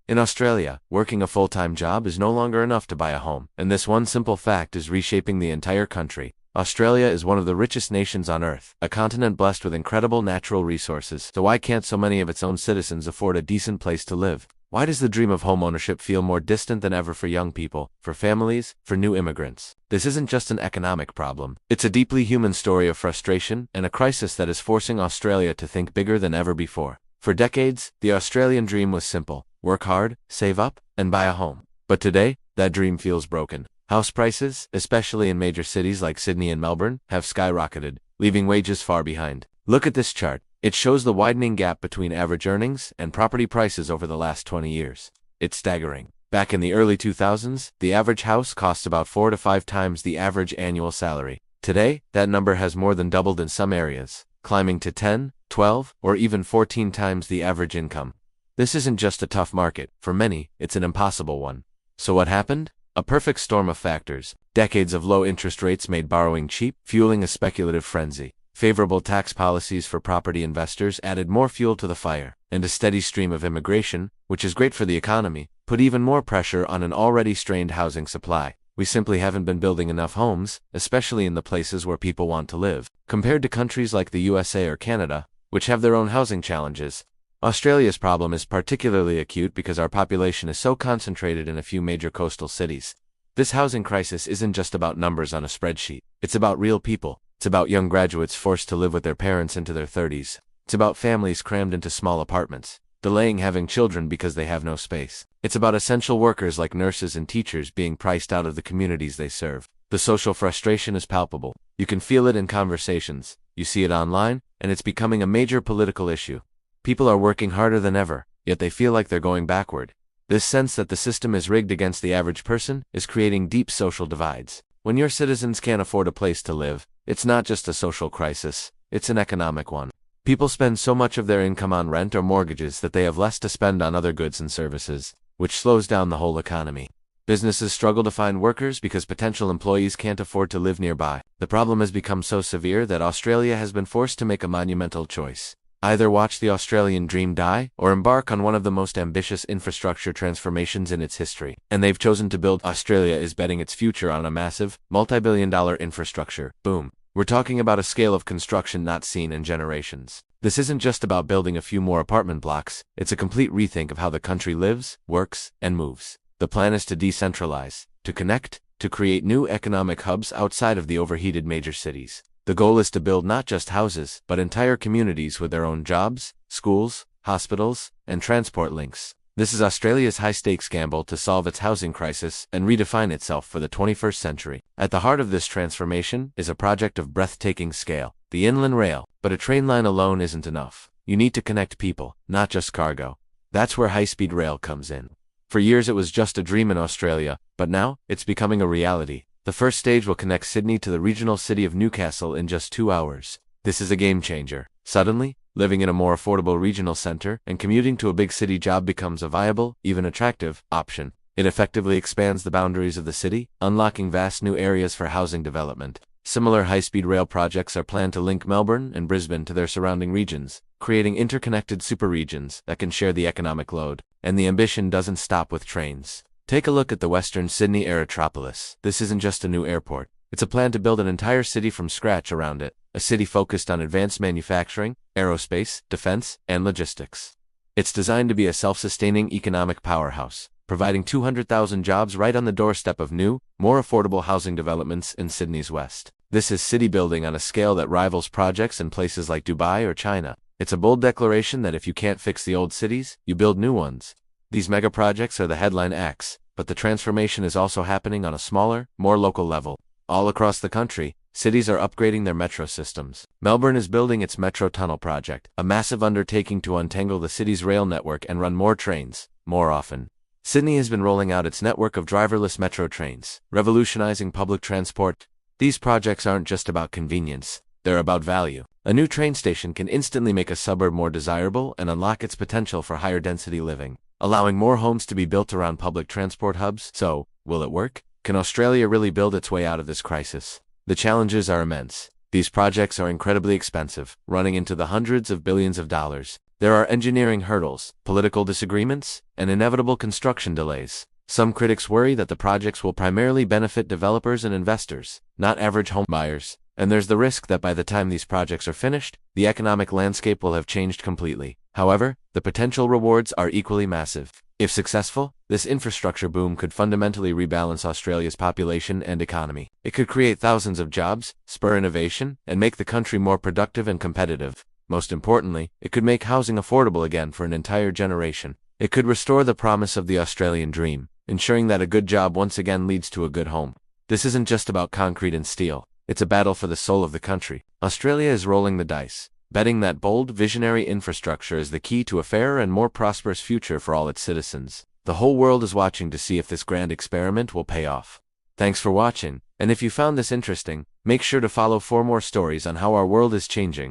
In Australia, working a full-time job is no longer enough to buy a home, and this one simple fact is reshaping the entire country. Australia is one of the richest nations on Earth, a continent blessed with incredible natural resources. So why can't so many of its own citizens afford a decent place to live? Why does the dream of homeownership feel more distant than ever for young people, for families, for new immigrants? This isn't just an economic problem. It's a deeply human story of frustration and a crisis that is forcing Australia to think bigger than ever before. For decades, the Australian dream was simple: work hard, save up, and buy a home. But today, that dream feels broken. House prices, especially in major cities like Sydney and Melbourne, have skyrocketed, leaving wages far behind. Look at this chart. It shows the widening gap between average earnings and property prices over the last 20 years. It's staggering. Back in the early 2000s, the average house cost about 4 to 5 times the average annual salary. Today, that number has more than doubled in some areas, climbing to 10, 12, or even 14 times the average income. This isn't just a tough market. For many, it's an impossible one. So what happened? A perfect storm of factors. Decades of low interest rates made borrowing cheap, fueling a speculative frenzy. Favorable tax policies for property investors added more fuel to the fire, and a steady stream of immigration, which is great for the economy, put even more pressure on an already strained housing supply. We simply haven't been building enough homes, especially in the places where people want to live. Compared to countries like the USA or Canada, which have their own housing challenges, Australia's problem is particularly acute because our population is so concentrated in a few major coastal cities. This housing crisis isn't just about numbers on a spreadsheet. It's about real people. It's about young graduates forced to live with their parents into their 30s. It's about families crammed into small apartments, delaying having children because they have no space. It's about essential workers like nurses and teachers being priced out of the communities they serve. The social frustration is palpable. You can feel it in conversations. You see it online, and it's becoming a major political issue. People are working harder than ever, yet they feel like they're going backward. This sense that the system is rigged against the average person is creating deep social divides. When your citizens can't afford a place to live, it's not just a social crisis, it's an economic one. People spend so much of their income on rent or mortgages that they have less to spend on other goods and services, which slows down the whole economy. Businesses struggle to find workers because potential employees can't afford to live nearby. The problem has become so severe that Australia has been forced to make a monumental choice. Either watch the Australian dream die, or embark on one of the most ambitious infrastructure transformations in its history. And they've chosen to build. Australia is betting its future on a massive, multi-billion-dollar infrastructure boom. We're talking about a scale of construction not seen in generations. This isn't just about building a few more apartment blocks, it's a complete rethink of how the country lives, works, and moves. The plan is to decentralize, to connect, to create new economic hubs outside of the overheated major cities. The goal is to build not just houses, but entire communities with their own jobs, schools, hospitals, and transport links. This is Australia's high-stakes gamble to solve its housing crisis and redefine itself for the 21st century. At the heart of this transformation is a project of breathtaking scale, the Inland Rail. But a train line alone isn't enough. You need to connect people, not just cargo. That's where high-speed rail comes in. For years it was just a dream in Australia, but now it's becoming a reality. The first stage will connect Sydney to the regional city of Newcastle in just 2 hours. This is a game changer. Suddenly, living in a more affordable regional center and commuting to a big city job becomes a viable, even attractive, option. It effectively expands the boundaries of the city, unlocking vast new areas for housing development. Similar high-speed rail projects are planned to link Melbourne and Brisbane to their surrounding regions, creating interconnected super-regions that can share the economic load. And the ambition doesn't stop with trains. Take a look at the Western Sydney Aerotropolis. This isn't just a new airport. It's a plan to build an entire city from scratch around it, a city focused on advanced manufacturing, aerospace, defense, and logistics. It's designed to be a self-sustaining economic powerhouse, providing 200,000 jobs right on the doorstep of new, more affordable housing developments in Sydney's west. This is city building on a scale that rivals projects in places like Dubai or China. It's a bold declaration that if you can't fix the old cities, you build new ones. These mega projects are the headline acts, but the transformation is also happening on a smaller, more local level. All across the country, cities are upgrading their metro systems. Melbourne is building its Metro Tunnel project, a massive undertaking to untangle the city's rail network and run more trains, more often. Sydney has been rolling out its network of driverless metro trains, revolutionizing public transport. These projects aren't just about convenience, they're about value. A new train station can instantly make a suburb more desirable and unlock its potential for higher density living, allowing more homes to be built around public transport hubs. So, will it work? Can Australia really build its way out of this crisis? The challenges are immense. These projects are incredibly expensive, running into the hundreds of billions of dollars. There are engineering hurdles, political disagreements, and inevitable construction delays. Some critics worry that the projects will primarily benefit developers and investors, not average home buyers, and there's the risk that by the time these projects are finished, the economic landscape will have changed completely. However, the potential rewards are equally massive. If successful, this infrastructure boom could fundamentally rebalance Australia's population and economy. It could create thousands of jobs, spur innovation, and make the country more productive and competitive. Most importantly, it could make housing affordable again for an entire generation. It could restore the promise of the Australian dream, ensuring that a good job once again leads to a good home. This isn't just about concrete and steel. It's a battle for the soul of the country. Australia is rolling the dice, betting that bold, visionary infrastructure is the key to a fairer and more prosperous future for all its citizens. The whole world is watching to see if this grand experiment will pay off. Thanks for watching, and if you found this interesting, make sure to follow for more stories on how our world is changing.